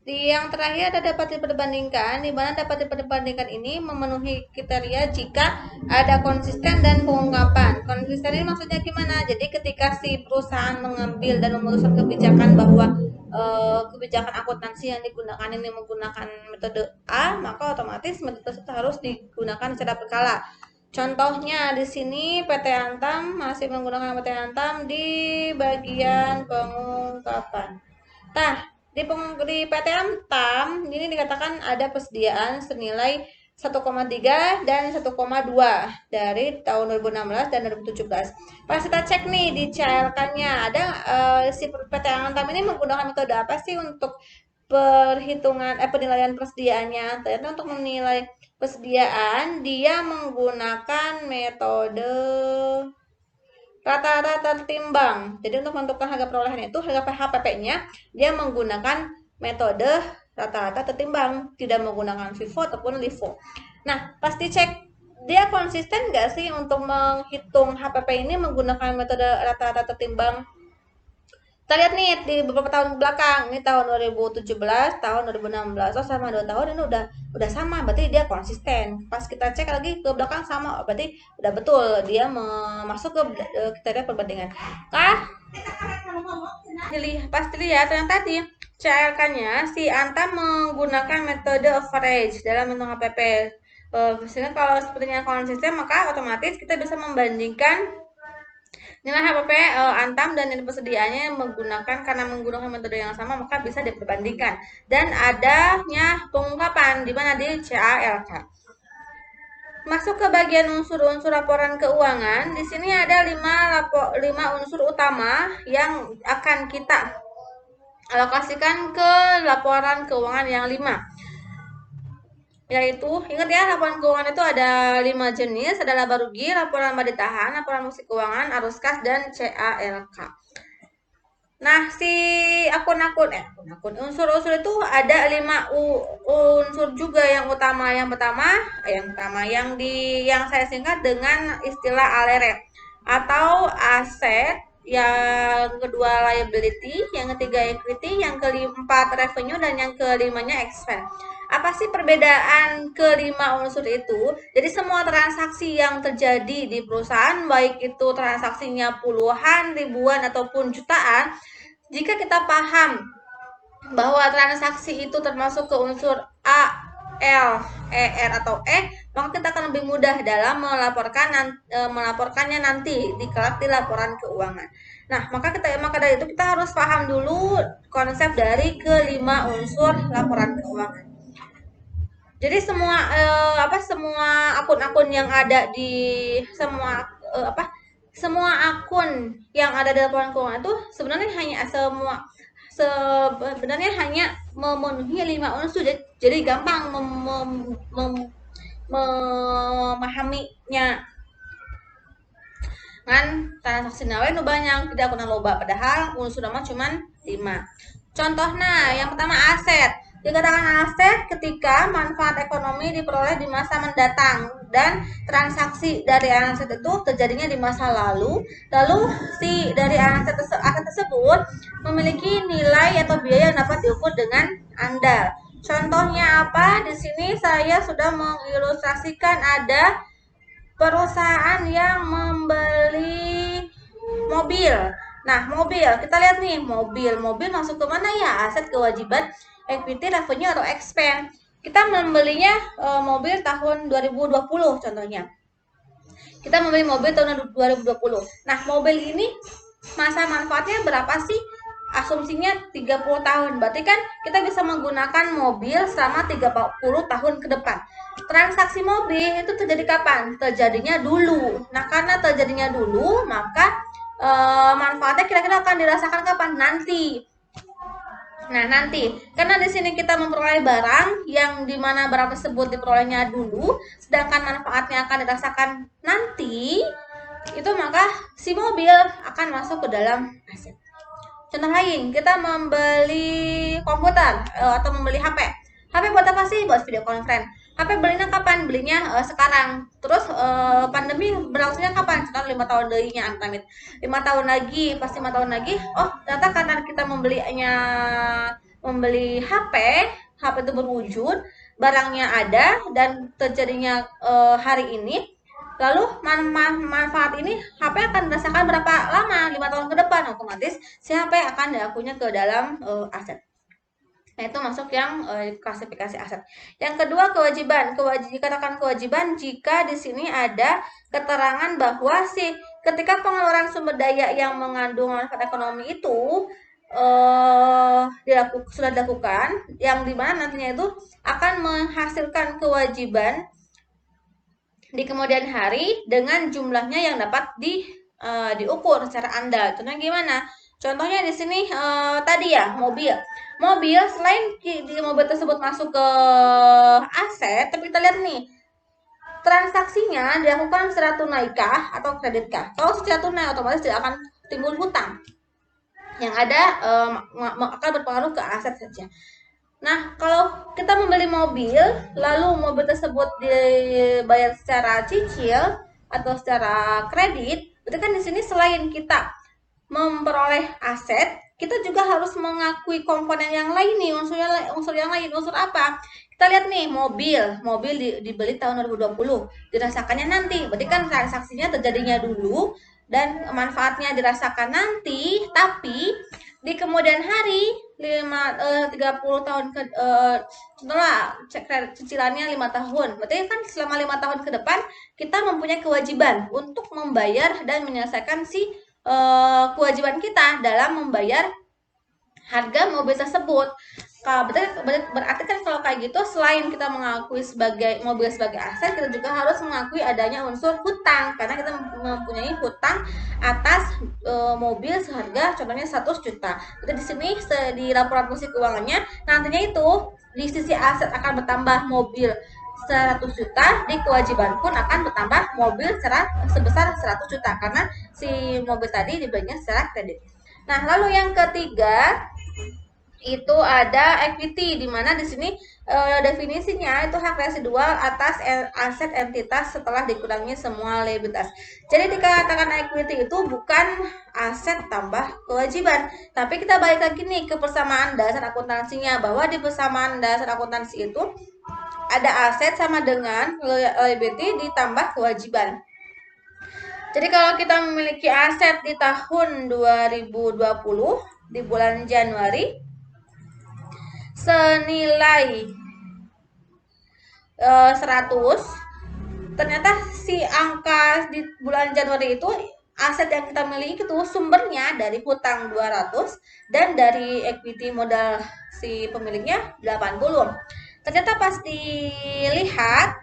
Yang terakhir ada dapat diperbandingkan, di mana dapat diperbandingkan ini memenuhi kriteria jika ada konsisten dan pengungkapan. Konsisten ini maksudnya gimana? Jadi ketika si perusahaan mengambil dan memutuskan kebijakan bahwa kebijakan akuntansi yang digunakan ini menggunakan metode A, maka otomatis metode tersebut harus digunakan secara berkala. Contohnya di sini PT Antam masih menggunakan PT Antam di bagian pengungkapan. Nah, di PT Antam ini dikatakan ada persediaan senilai 1,3 dan 1,2 dari tahun 2016 dan 2017. Pas kita cek nih di CLK-nya ada si PT Antam ini menggunakan metode apa sih untuk perhitungan penilaian persediaannya? Ternyata untuk menilai persediaan dia menggunakan metode rata-rata tertimbang. Jadi untuk menentukan harga perolehan itu harga HPP-nya dia menggunakan metode rata-rata tertimbang, tidak menggunakan FIFO ataupun LIFO. Nah, pasti cek dia konsisten nggak sih untuk menghitung HPP ini menggunakan metode rata-rata tertimbang. Kita lihat nih di beberapa tahun belakang, ini tahun 2017, tahun 2016, oh sama 2 tahun ini udah sama, berarti dia konsisten. Pas kita cek lagi ke belakang sama, berarti udah betul dia masuk ke kriteria perbandingan. Kah? Pasti lihat ternyata di CLK-nya si Anta menggunakan metode average dalam menghitung HPP. Sehingga kalau sepertinya konsisten maka otomatis kita bisa membandingkan nilai HPP Antam dan nilai persediaannya menggunakan karena menggunakan metode yang sama maka bisa diperbandingkan dan adanya pengungkapan di mana di CALK. Masuk ke bagian unsur-unsur laporan keuangan. Di sini ada 5 unsur utama yang akan kita alokasikan ke laporan keuangan yang 5. Yaitu, ingat ya, laporan keuangan itu ada 5 jenis, ada laba rugi, laporan laba ditahan, laporan fungsi keuangan, arus kas, dan CALK. Nah, si akun-akun unsur-unsur itu ada 5 unsur juga yang utama. Yang pertama yang saya singkat dengan istilah ALERE atau aset, yang kedua liability, yang ketiga equity, yang keempat revenue, dan yang kelimanya expense. Apa sih perbedaan kelima unsur itu? Jadi semua transaksi yang terjadi di perusahaan, baik itu transaksinya puluhan, ribuan, ataupun jutaan, jika kita paham bahwa transaksi itu termasuk ke unsur A, L, R atau E, maka kita akan lebih mudah dalam melaporkannya nanti di kelak di laporan keuangan. Nah, maka dari itu kita harus paham dulu konsep dari kelima unsur laporan keuangan. Jadi semua akun-akun yang ada di semua akun yang ada di laporan keuangan itu sebenarnya hanya memenuhi 5 unsur. Jadi gampang memahaminya. Kan transaksi nawe nu banyak tidak kena loba padahal unsur nama cuma 5. Contohnya yang pertama aset. Dikatakan aset ketika manfaat ekonomi diperoleh di masa mendatang dan transaksi dari aset itu terjadinya di masa lalu. Lalu si dari aset tersebut memiliki nilai atau biaya yang dapat diukur dengan andal. Contohnya apa? Di sini saya sudah mengilustrasikan ada perusahaan yang membeli mobil. Nah, mobil, kita lihat nih, mobil masuk ke mana ya? Aset, kewajiban, equity, revenue, atau expense. Kita membelinya mobil tahun 2020 contohnya. Kita membeli mobil tahun 2020. Nah, mobil ini masa manfaatnya berapa sih? Asumsinya 30 tahun. Berarti kan kita bisa menggunakan mobil selama 30 tahun ke depan. Transaksi mobil itu terjadi kapan? Terjadinya dulu. Nah, karena terjadinya dulu, maka manfaatnya kira-kira akan dirasakan kapan? Nanti. Nah, nanti karena di sini kita memperoleh barang yang dimana barang tersebut diperolehnya dulu, sedangkan manfaatnya akan dirasakan nanti, itu maka si mobil akan masuk ke dalam aset. Contoh lain, kita membeli komputer atau membeli HP. HP buat apa sih? Buat video conference. HP belinya kapan? Belinya sekarang. Terus pandemi berlangsungnya kapan? Contoh 5 tahun darinya amit-amit. 5 tahun lagi, pas 5 tahun lagi, oh ternyata karena kita membelinya membeli HP itu berwujud, barangnya ada dan terjadinya hari ini, lalu manfaat ini HP akan dirasakan berapa lama? 5 tahun ke depan, otomatis si HP akan diakunya ke dalam aset. Nah, itu masuk yang klasifikasi aset. Yang kedua, kewajiban. Dikatakan kewajiban jika di sini ada keterangan bahwa ketika pengeluaran sumber daya yang mengandung manfaat ekonomi itu sudah dilakukan, yang dimana nantinya itu akan menghasilkan kewajiban di kemudian hari dengan jumlahnya yang dapat diukur secara andal. Contohnya gimana? Contohnya di sini tadi ya, mobil. Mobil selain di mobil tersebut masuk ke aset, tapi kita lihat nih transaksinya dilakukan secara tunaikah atau kreditkah. Kalau secara tunai otomatis tidak akan timbul hutang. Yang ada akan berpengaruh ke aset saja. Nah, kalau kita membeli mobil, lalu mobil tersebut dibayar secara cicil atau secara kredit, berarti kan di sini selain kita memperoleh aset, kita juga harus mengakui komponen yang lain nih, unsur yang lain. Unsur apa? Kita lihat nih, mobil dibeli tahun 2020, dirasakannya nanti. Berarti kan transaksinya terjadinya dulu dan manfaatnya dirasakan nanti, tapi di kemudian hari 30 tahun setelah cicilannya 5 tahun. Berarti kan selama 5 tahun ke depan kita mempunyai kewajiban untuk membayar dan menyelesaikan kewajiban kita dalam membayar harga mobil tersebut. Berarti kan kalau kayak gitu, selain kita mengakui mobil sebagai aset, kita juga harus mengakui adanya unsur hutang, karena kita mempunyai hutang atas mobil seharga contohnya 100 juta. Jadi di sini di laporan fungsi keuangannya nantinya itu di sisi aset akan bertambah mobil 100 juta, di kewajiban pun akan bertambah mobil sebesar 100 juta karena si mobil tadi dibelinya secara kredit. Nah, lalu yang ketiga itu ada equity, di mana di sini definisinya itu hak residual atas aset entitas setelah dikurangi semua liabilitas. Jadi dikatakan equity itu bukan aset tambah kewajiban, tapi kita balik lagi nih ke persamaan dasar akuntansinya, bahwa di persamaan dasar akuntansi itu ada aset sama dengan liability ditambah kewajiban. Jadi kalau kita memiliki aset di tahun 2020 di bulan Januari senilai 100, ternyata si angka di bulan Januari itu aset yang kita miliki itu sumbernya dari hutang 200 dan dari equity modal si pemiliknya 80. Ternyata pas dilihat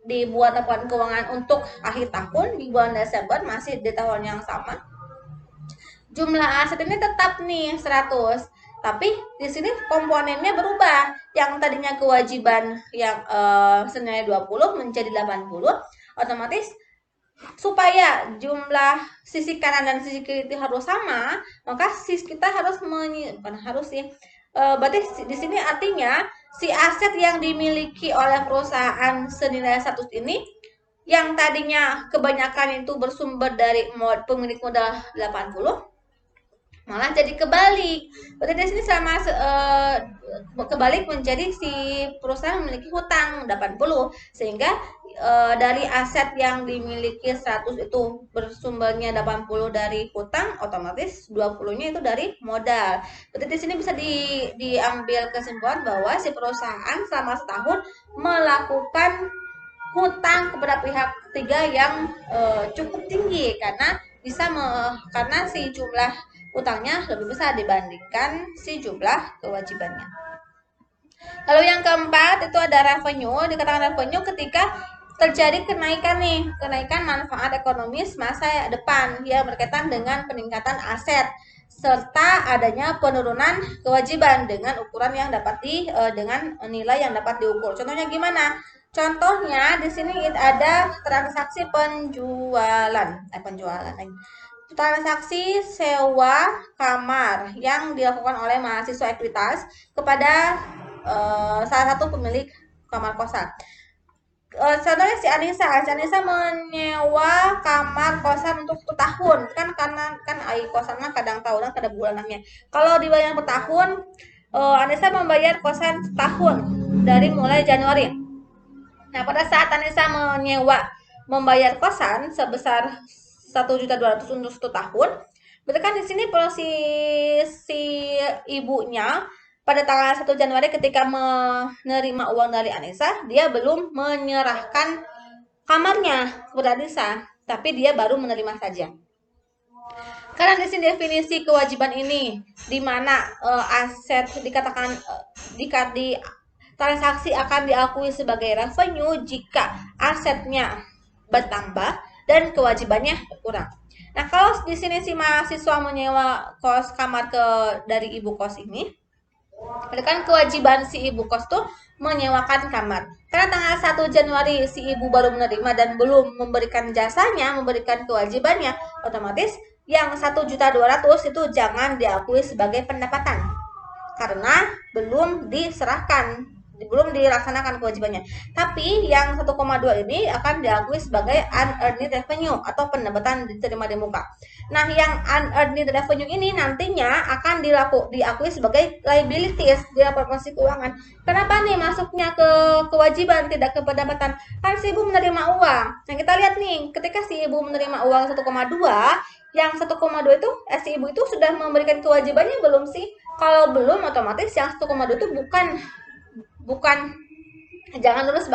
dibuat laporan keuangan untuk akhir tahun di bulan Desember, masih di tahun yang sama, jumlah aset ini tetap nih 100, tapi di sini komponennya berubah. Yang tadinya kewajiban yang senilai 20 menjadi 80, otomatis supaya jumlah sisi kanan dan sisi kiri harus sama, maka kita harus berarti di sini artinya si aset yang dimiliki oleh perusahaan senilai 100 ini, yang tadinya kebanyakan itu bersumber dari pemilik modal 80, malah jadi kebalik. Berarti di sini sama kebalik, menjadi si perusahaan memiliki hutang 80, sehingga dari aset yang dimiliki 100 itu bersumbernya 80 dari hutang, otomatis 20-nya itu dari modal. Berarti di sini bisa diambil kesimpulan bahwa si perusahaan selama setahun melakukan hutang kepada pihak ketiga yang cukup tinggi, karena karena si jumlah utangnya lebih besar dibandingkan si jumlah kewajibannya. Lalu yang keempat itu ada revenue. Dikatakan revenue ketika terjadi kenaikan manfaat ekonomis masa depan yang berkaitan dengan peningkatan aset serta adanya penurunan kewajiban dengan ukuran yang dapat dengan nilai yang dapat diukur. Contohnya gimana? Contohnya di sini ada transaksi penjualan transaksi sewa kamar yang dilakukan oleh mahasiswa Ekuitas, 'Equitas' kepada salah satu pemilik kamar kosan. Di sini kita lihat nih, transaksi sewa kamar yang dilakukan oleh mahasiswa Ekuitas kepada salah satu pemilik kamar kosan. Di sini kita lihat nih, transaksi sewa kamar yang dilakukan oleh mahasiswa Ekuitas kepada salah satu pemilik kamar kosan. Di sini kita lihat nih, transaksi sewa kamar yang dilakukan oleh mahasiswa Ekuitas kepada salah satu pemilik kamar kosan. contohnya si Anissa menyewa kamar kosan untuk 1 tahun kan, karena kan ai kosannya kadang tahunan kadang bulanannya. Kalau dibayar per tahun, Anissa membayar kosan setahun dari mulai Januari. Nah, pada saat Anissa membayar kosan sebesar 1.200.000 untuk 1 tahun, berarti kan di sini si ibunya pada tanggal 1 Januari ketika menerima uang dari Anissa, dia belum menyerahkan kamarnya kepada Anissa, tapi dia baru menerima saja. Karena di sini definisi kewajiban ini di mana aset dikatakan di transaksi akan diakui sebagai revenue jika asetnya bertambah dan kewajibannya berkurang. Nah, kalau di sini si mahasiswa menyewa kos kamar dari ibu kos ini, kan kewajiban si ibu kos tuh menyewakan kamar. Karena tanggal 1 Januari si ibu baru menerima dan belum memberikan jasanya, memberikan kewajibannya, otomatis yang 1.200.000 itu jangan diakui sebagai pendapatan. Karena belum diserahkan, belum dilaksanakan kewajibannya. Tapi yang 1,2 ini akan diakui sebagai unearned revenue atau pendapatan diterima di muka. Nah, yang unearned revenue ini nantinya akan diakui sebagai liabilities di laporan keuangan. Kenapa nih masuknya ke kewajiban tidak ke pendapatan? Kan si ibu menerima uang. Nah, kita lihat nih, ketika si ibu menerima uang 1,2, yang 1,2 itu si ibu itu sudah memberikan kewajibannya belum sih? Kalau belum, otomatis yang 1,2 itu bukan jangan udah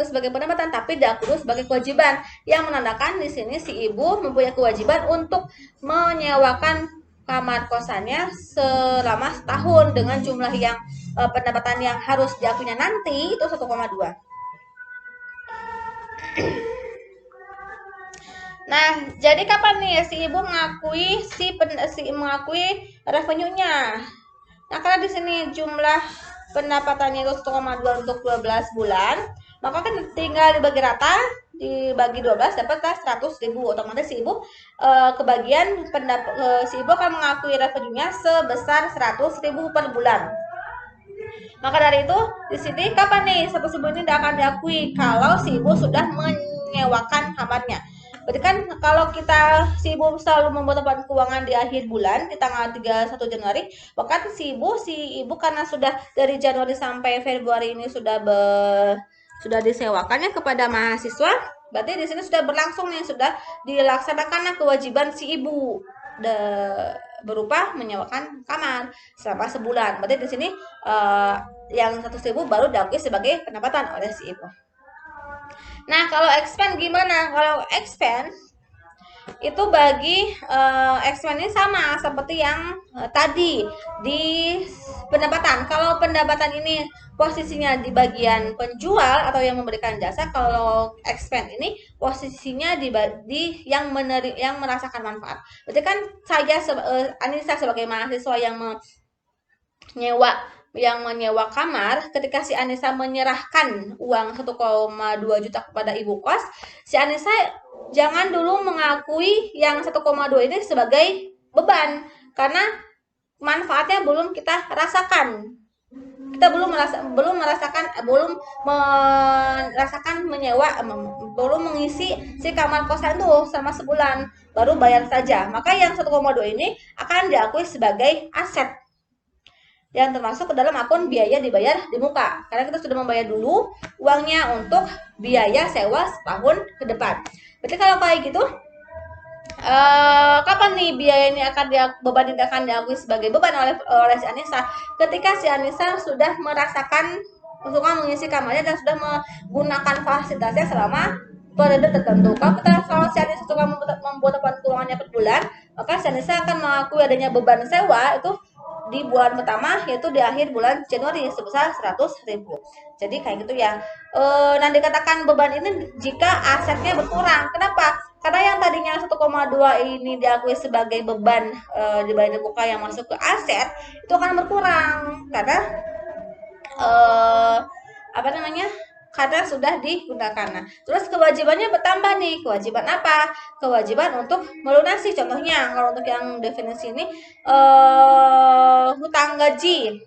sebagai pendapatan, tapi diakui sebagai kewajiban yang menandakan di sini si ibu mempunyai kewajiban untuk menyewakan kamar kosannya selama setahun dengan jumlah yang pendapatan yang harus diakuinya nanti itu 1,2. Nah, jadi kapan nih si ibu mengakui revenue-nya? Nah, karena di sini jumlah pendapatannya itu 1,2 untuk 12 bulan, maka kan tinggal dibagi rata, dibagi 12 dapatlah 100.000. Otomatis si ibu si ibu akan mengakui revenue-nya sebesar 100.000 per bulan. Maka dari itu di sini kapan nih 100.000 ini akan diakui kalau si ibu sudah menyewakan kamarnya. Berarti kan kalau kita si ibu selalu membuat laporan keuangan di akhir bulan di tanggal 31 Januari, bahkan si ibu karena sudah dari Januari sampai Februari ini sudah disewakannya kepada mahasiswa, berarti di sini sudah berlangsung nih, sudah dilaksanakan kewajiban si ibu berupa menyewakan kamar selama sebulan. Berarti di sini yang 100.000 baru diakui sebagai pendapatan oleh si ibu. Nah, kalau expense gimana? Kalau expense itu bagi expense ini sama seperti yang tadi di pendapatan. Kalau pendapatan ini posisinya di bagian penjual atau yang memberikan jasa, kalau expense ini posisinya di yang merasakan manfaat. Berarti kan saya Anissa sebagai mahasiswa yang menyewa kamar, ketika si Anissa menyerahkan uang 1,2 juta kepada ibu kos, si Anissa jangan dulu mengakui yang 1,2 ini sebagai beban karena manfaatnya belum kita rasakan. Kita belum merasakan menyewa, belum mengisi si kamar kosan itu selama sebulan, baru bayar saja. Maka yang 1,2 ini akan diakui sebagai aset yang termasuk ke dalam akun biaya dibayar di muka, karena kita sudah membayar dulu uangnya untuk biaya sewa setahun ke depan. Berarti kalau kayak gitu, kapan nih biaya ini beban ini akan diakui sebagai beban oleh si Anissa? Ketika si Anissa sudah merasakan mengisi kamarnya dan sudah menggunakan fasilitasnya selama periode tertentu. Kalau si Anissa suka membuat laporan keuangannya per bulan, maka si Anissa akan mengakui adanya beban sewa itu di bulan pertama, yaitu di akhir bulan Januari sebesar 100.000. Jadi kayak gitu ya. Nah, dikatakan beban ini jika asetnya berkurang. Kenapa? Karena yang tadinya 1,2 ini diakui sebagai beban dibayar muka yang masuk ke aset, itu akan berkurang karena karena sudah digunakan. Nah, terus kewajibannya bertambah nih. Kewajiban apa? Kewajiban untuk melunasi. Contohnya, kalau untuk yang definisi ini hutang gaji.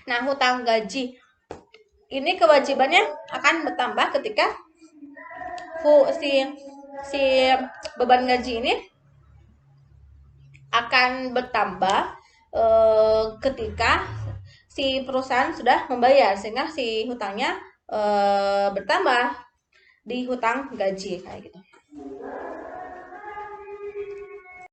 Nah, hutang gaji ini kewajibannya akan bertambah ketika si beban gaji ini akan bertambah ketika si perusahaan sudah membayar, sehingga si hutangnya bertambah di hutang gaji kayak gitu.